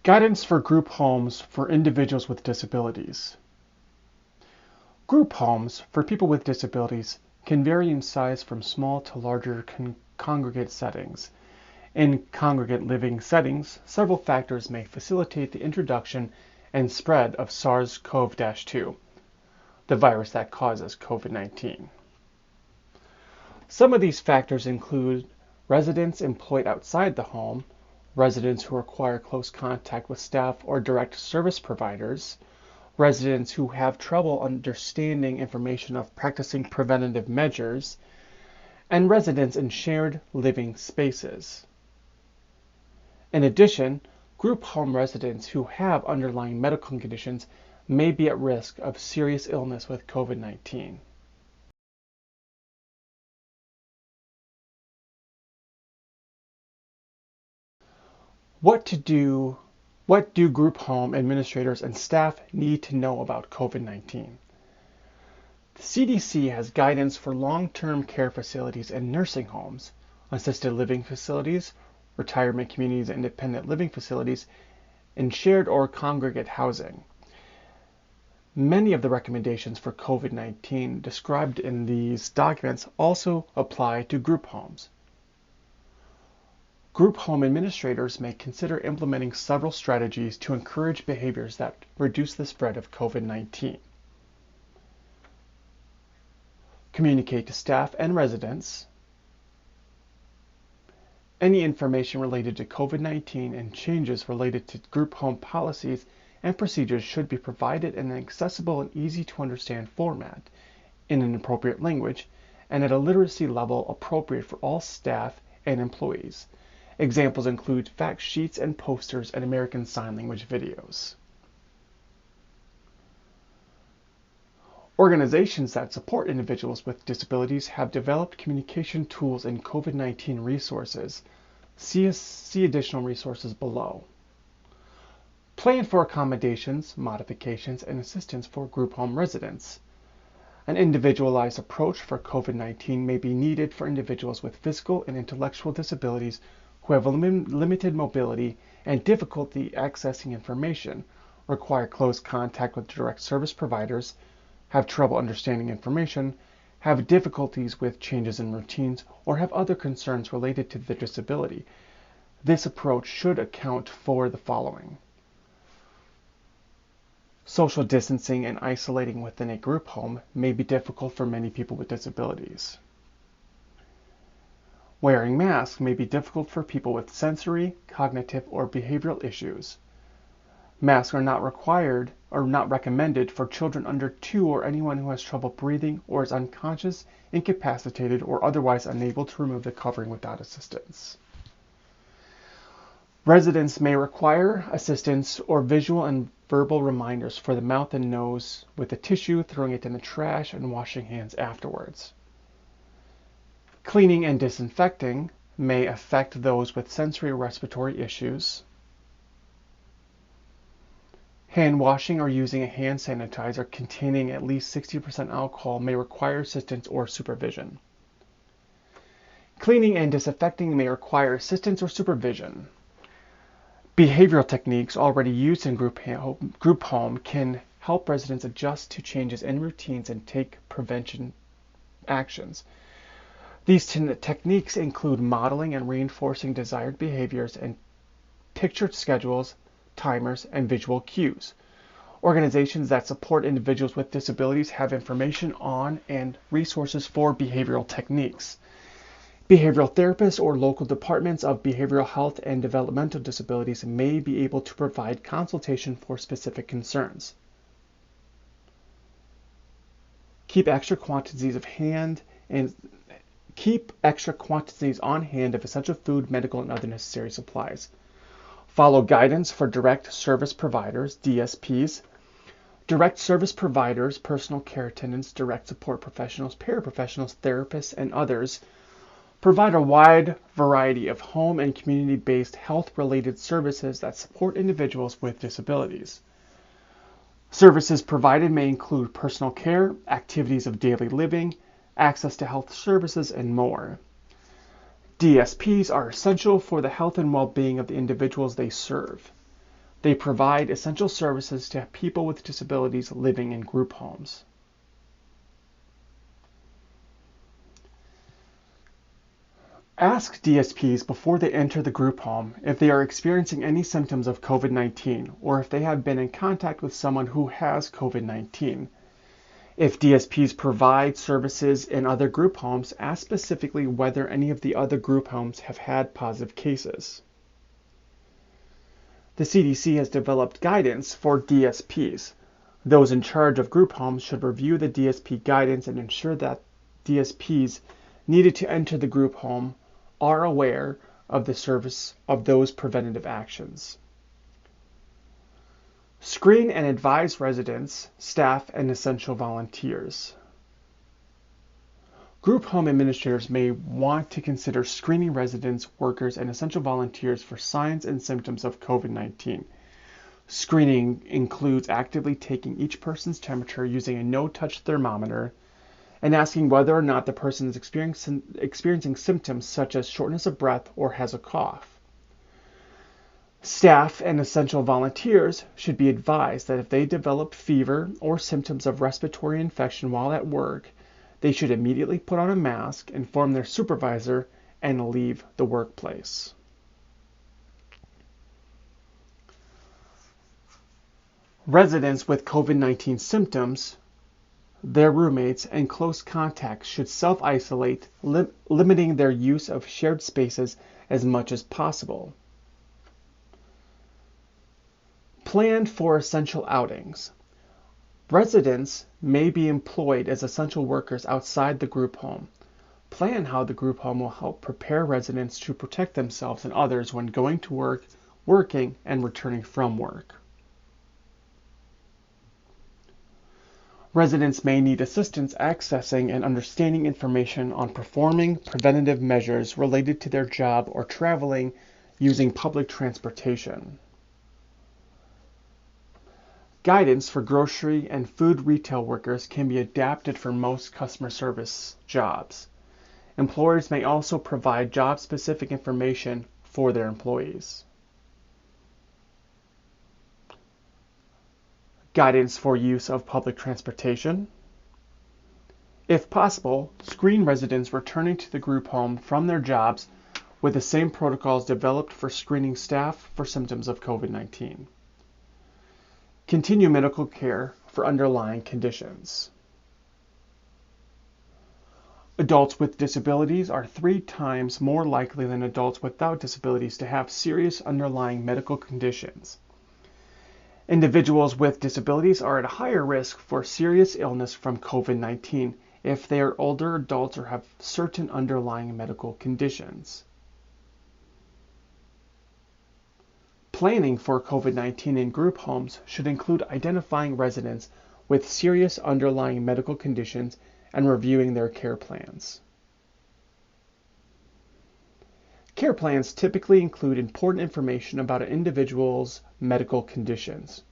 Guidance for group homes for individuals with disabilities. Group homes for people with disabilities can vary in size from small to larger congregate settings. In congregate living settings, several factors may facilitate the introduction and spread of SARS-CoV-2, the virus that causes COVID-19. Some of these factors include residents employed outside the home, residents who require close contact with staff or direct service providers, residents who have trouble understanding information of practicing preventative measures, and residents in shared living spaces. In addition, group home residents who have underlying medical conditions may be at risk of serious illness with COVID-19. What do group home administrators and staff need to know about COVID-19? The CDC has guidance for long-term care facilities and nursing homes, assisted living facilities, retirement communities, and independent living facilities, and shared or congregate housing. Many of the recommendations for COVID-19 described in these documents also apply to group homes. Group home administrators may consider implementing several strategies to encourage behaviors that reduce the spread of COVID-19. Communicate to staff and residents. Any information related to COVID-19 and changes related to group home policies and procedures should be provided in an accessible and easy to understand format, in an appropriate language, and at a literacy level appropriate for all staff and employees. Examples include fact sheets and posters and American Sign Language videos. Organizations that support individuals with disabilities have developed communication tools and COVID-19 resources. See additional resources below. Plan for accommodations, modifications, and assistance for group home residents. An individualized approach for COVID-19 may be needed for individuals with physical and intellectual disabilities who have limited mobility and difficulty accessing information, require close contact with direct service providers, have trouble understanding information, have difficulties with changes in routines, or have other concerns related to their disability. This approach should account for the following. Social distancing and isolating within a group home may be difficult for many people with disabilities. Wearing masks may be difficult for people with sensory, cognitive, or behavioral issues. Masks are not required or not recommended for children under 2 or anyone who has trouble breathing or is unconscious, incapacitated, or otherwise unable to remove the covering without assistance. Residents may require assistance or visual and verbal reminders for the mouth and nose with a tissue, throwing it in the trash, and washing hands afterwards. Cleaning and disinfecting may affect those with sensory or respiratory issues. Hand washing or using a hand sanitizer containing at least 60% alcohol may require assistance or supervision. Cleaning and disinfecting may require assistance or supervision. Behavioral techniques already used in group home can help residents adjust to changes in routines and take prevention actions. These techniques include modeling and reinforcing desired behaviors and pictured schedules, timers, and visual cues. Organizations that support individuals with disabilities have information on and resources for behavioral techniques. Behavioral therapists or local departments of behavioral health and developmental disabilities may be able to provide consultation for specific concerns. Keep extra quantities on hand of essential food, medical, and other necessary supplies. Follow guidance for direct service providers, DSPs. Direct service providers, personal care attendants, direct support professionals, paraprofessionals, therapists, and others provide a wide variety of home and community-based health-related services that support individuals with disabilities. Services provided may include personal care, activities of daily living, access to health services, and more. DSPs are essential for the health and well-being of the individuals they serve. They provide essential services to people with disabilities living in group homes. Ask DSPs before they enter the group home if they are experiencing any symptoms of COVID-19 or if they have been in contact with someone who has COVID-19. If DSPs provide services in other group homes, ask specifically whether any of the other group homes have had positive cases. The CDC has developed guidance for DSPs. Those in charge of group homes should review the DSP guidance and ensure that DSPs needed to enter the group home are aware of the service of those preventative actions. Screen and advise residents, staff, and essential volunteers. Group home administrators may want to consider screening residents, workers, and essential volunteers for signs and symptoms of COVID-19. Screening includes actively taking each person's temperature using a no-touch thermometer and asking whether or not the person is experiencing symptoms such as shortness of breath or has a cough. Staff and essential volunteers should be advised that if they develop fever or symptoms of respiratory infection while at work, they should immediately put on a mask, inform their supervisor, and leave the workplace. Residents with COVID-19 symptoms, their roommates, and close contacts should self-isolate, limiting their use of shared spaces as much as possible. Plan for essential outings. Residents may be employed as essential workers outside the group home. Plan how the group home will help prepare residents to protect themselves and others when going to work, working, and returning from work. Residents may need assistance accessing and understanding information on performing preventative measures related to their job or traveling using public transportation. Guidance for grocery and food retail workers can be adapted for most customer service jobs. Employers may also provide job-specific information for their employees. Guidance for use of public transportation. If possible, screen residents returning to the group home from their jobs with the same protocols developed for screening staff for symptoms of COVID-19. Continue medical care for underlying conditions. Adults with disabilities are 3 times more likely than adults without disabilities to have serious underlying medical conditions. Individuals with disabilities are at a higher risk for serious illness from COVID-19 if they are older adults or have certain underlying medical conditions. Planning for COVID-19 in group homes should include identifying residents with serious underlying medical conditions and reviewing their care plans. Care plans typically include important information about an individual's medical conditions,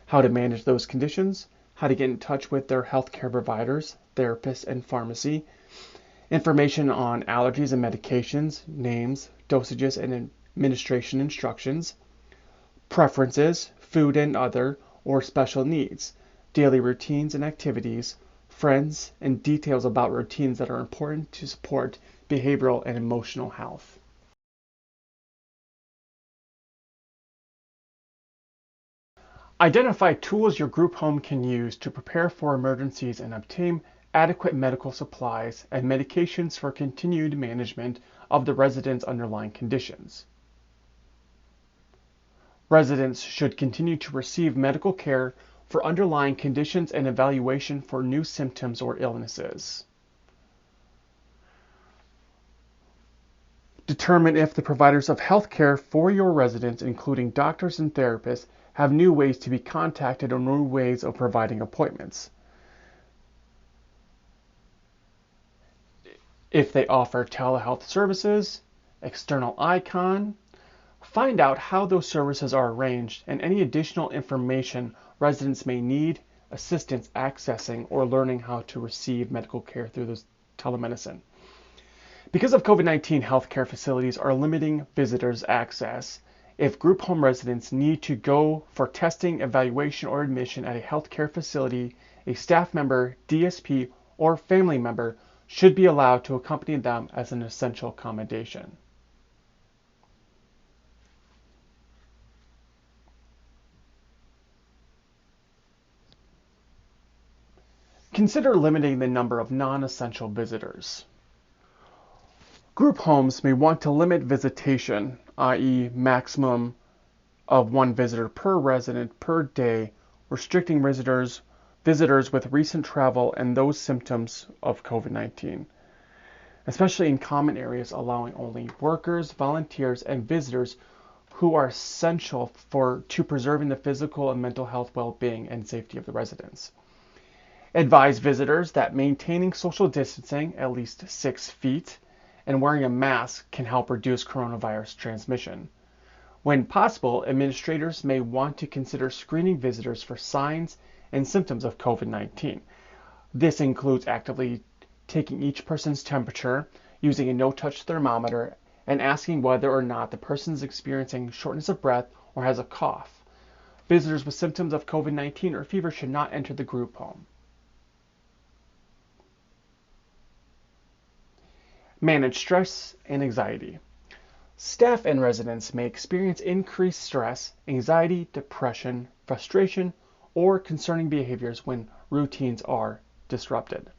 how to manage those conditions, how to get in touch with their healthcare providers, therapists, and pharmacy, information on allergies and medications, names, dosages, and administration instructions, preferences, food and other, or special needs, daily routines and activities, friends, and details about routines that are important to support behavioral and emotional health. Identify tools your group home can use to prepare for emergencies and obtain adequate medical supplies and medications for continued management of the residents' underlying conditions. Residents should continue to receive medical care for underlying conditions and evaluation for new symptoms or illnesses. Determine if the providers of health care for your residents, including doctors and therapists, have new ways to be contacted or new ways of providing appointments. If they offer telehealth services, external icon, find out how those services are arranged and any additional information residents may need assistance accessing or learning how to receive medical care through this telemedicine. Because of COVID-19, healthcare facilities are limiting visitors' access If group home residents need to go for testing, evaluation, or admission at a healthcare facility, a staff member, DSP, or family member should be allowed to accompany them as an essential accommodation. Consider limiting the number of non-essential visitors. Group homes may want to limit visitation, i.e., maximum of one visitor per resident per day, restricting visitors with recent travel and those symptoms of COVID-19, especially in common areas, allowing only workers, volunteers, and visitors who are essential to preserving the physical and mental health, well-being, and safety of the residents. Advise visitors that maintaining social distancing, at least 6 feet, and wearing a mask can help reduce coronavirus transmission. When possible, administrators may want to consider screening visitors for signs and symptoms of COVID-19. This includes actively taking each person's temperature, using a no-touch thermometer, and asking whether or not the person is experiencing shortness of breath or has a cough. Visitors with symptoms of COVID-19 or fever should not enter the group home. Manage stress and anxiety. Staff and residents may experience increased stress, anxiety, depression, frustration, or concerning behaviors when routines are disrupted.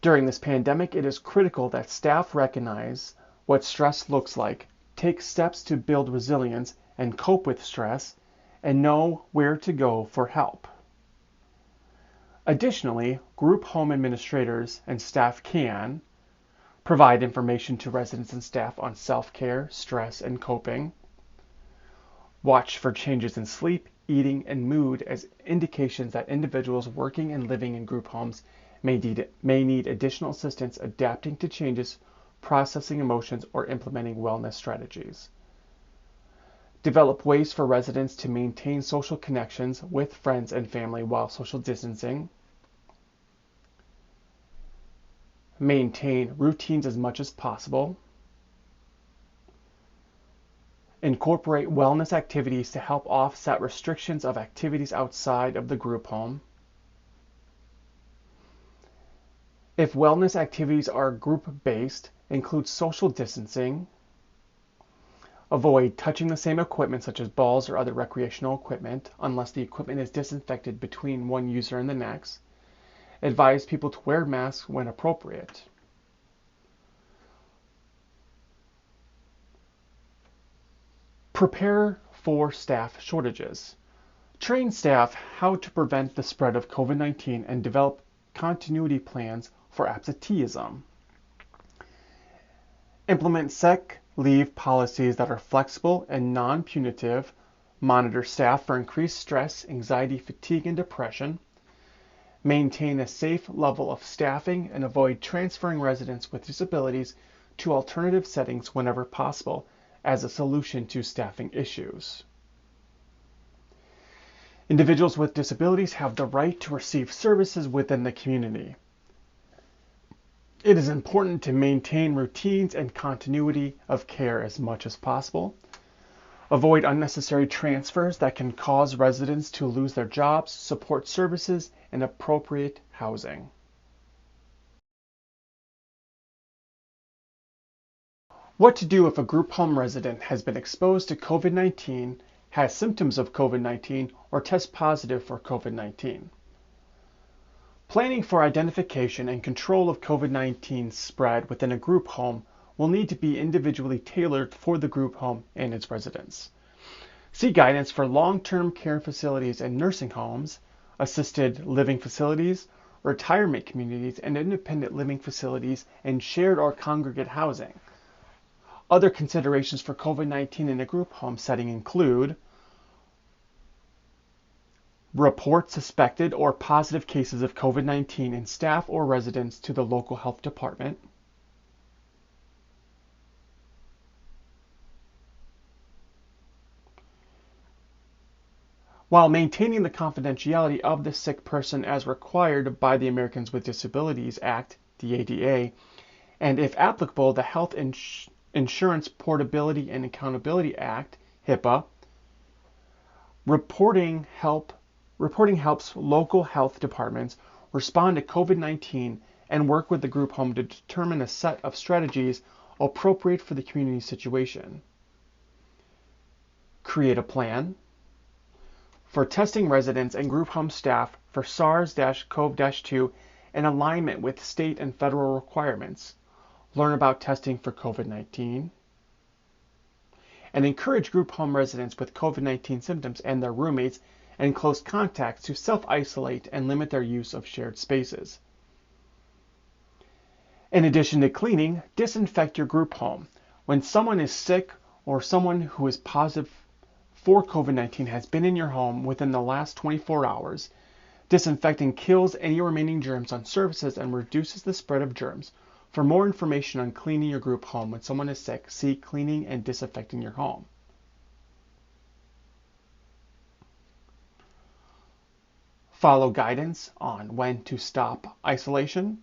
During this pandemic, it is critical that staff recognize what stress looks like, take steps to build resilience and cope with stress, and know where to go for help. Additionally, group home administrators and staff can provide information to residents and staff on self-care, stress, and coping. Watch for changes in sleep, eating, and mood as indications that individuals working and living in group homes may need additional assistance adapting to changes, processing emotions, or implementing wellness strategies. Develop ways for residents to maintain social connections with friends and family while social distancing. Maintain routines as much as possible. Incorporate wellness activities to help offset restrictions of activities outside of the group home. If wellness activities are group-based, include social distancing. Avoid touching the same equipment such as balls or other recreational equipment unless the equipment is disinfected between one user and the next. Advise people to wear masks when appropriate. Prepare for staff shortages. Train staff how to prevent the spread of COVID-19 and develop continuity plans for absenteeism. Implement sick leave policies that are flexible and non-punitive. Monitor staff for increased stress, anxiety, fatigue, and depression. Maintain a safe level of staffing and avoid transferring residents with disabilities to alternative settings whenever possible as a solution to staffing issues. Individuals with disabilities have the right to receive services within the community. It is important to maintain routines and continuity of care as much as possible. Avoid unnecessary transfers that can cause residents to lose their jobs, support services, and appropriate housing. What to do if a group home resident has been exposed to COVID-19, has symptoms of COVID-19, or tests positive for COVID-19. Planning for identification and control of COVID-19 spread within a group home will need to be individually tailored for the group home and its residents. See guidance for long-term care facilities and nursing homes, assisted living facilities, retirement communities, and independent living facilities, and shared or congregate housing. Other considerations for COVID-19 in a group home setting include report suspected or positive cases of COVID-19 in staff or residents to the local health department. While maintaining the confidentiality of the sick person as required by the Americans with Disabilities Act, the ADA, and if applicable, the Health Insurance Portability and Accountability Act, HIPAA. Reporting helps local health departments respond to COVID-19 and work with the group home to determine a set of strategies appropriate for the community situation. Create a plan for testing residents and group home staff for SARS-CoV-2 in alignment with state and federal requirements. Learn about testing for COVID-19. And encourage group home residents with COVID-19 symptoms and their roommates and close contacts to self-isolate and limit their use of shared spaces. In addition to cleaning, disinfect your group home. When someone is sick or someone who is positive for COVID-19 has been in your home within the last 24 hours, disinfecting kills any remaining germs on surfaces and reduces the spread of germs. For more information on cleaning your group home when someone is sick, see Cleaning and Disinfecting Your Home. Follow guidance on when to stop isolation.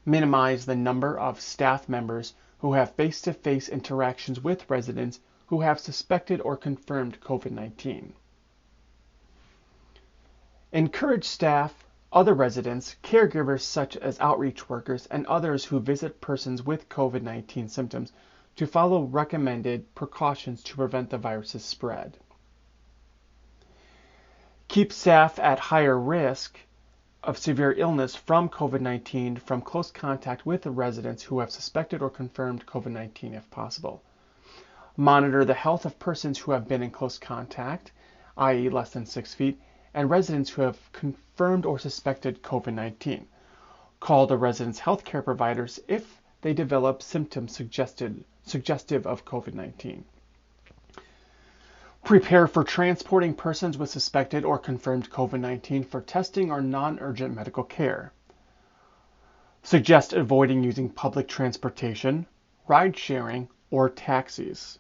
Minimize the number of staff members who have face-to-face interactions with residents who have suspected or confirmed COVID-19. Encourage staff, other residents, caregivers such as outreach workers, and others who visit persons with COVID-19 symptoms to follow recommended precautions to prevent the virus's spread. Keep staff at higher risk of severe illness from COVID-19 from close contact with the residents who have suspected or confirmed COVID-19 if possible. Monitor the health of persons who have been in close contact, i.e. less than 6 feet, and residents who have confirmed or suspected COVID-19. Call the residents' healthcare providers if they develop symptoms suggestive of COVID-19. Prepare for transporting persons with suspected or confirmed COVID-19 for testing or non-urgent medical care. Suggest avoiding using public transportation, ride-sharing, or taxis.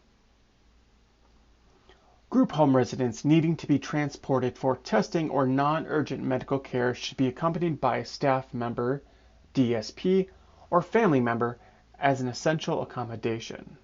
Group home residents needing to be transported for testing or non-urgent medical care should be accompanied by a staff member, DSP, or family member as an essential accommodation.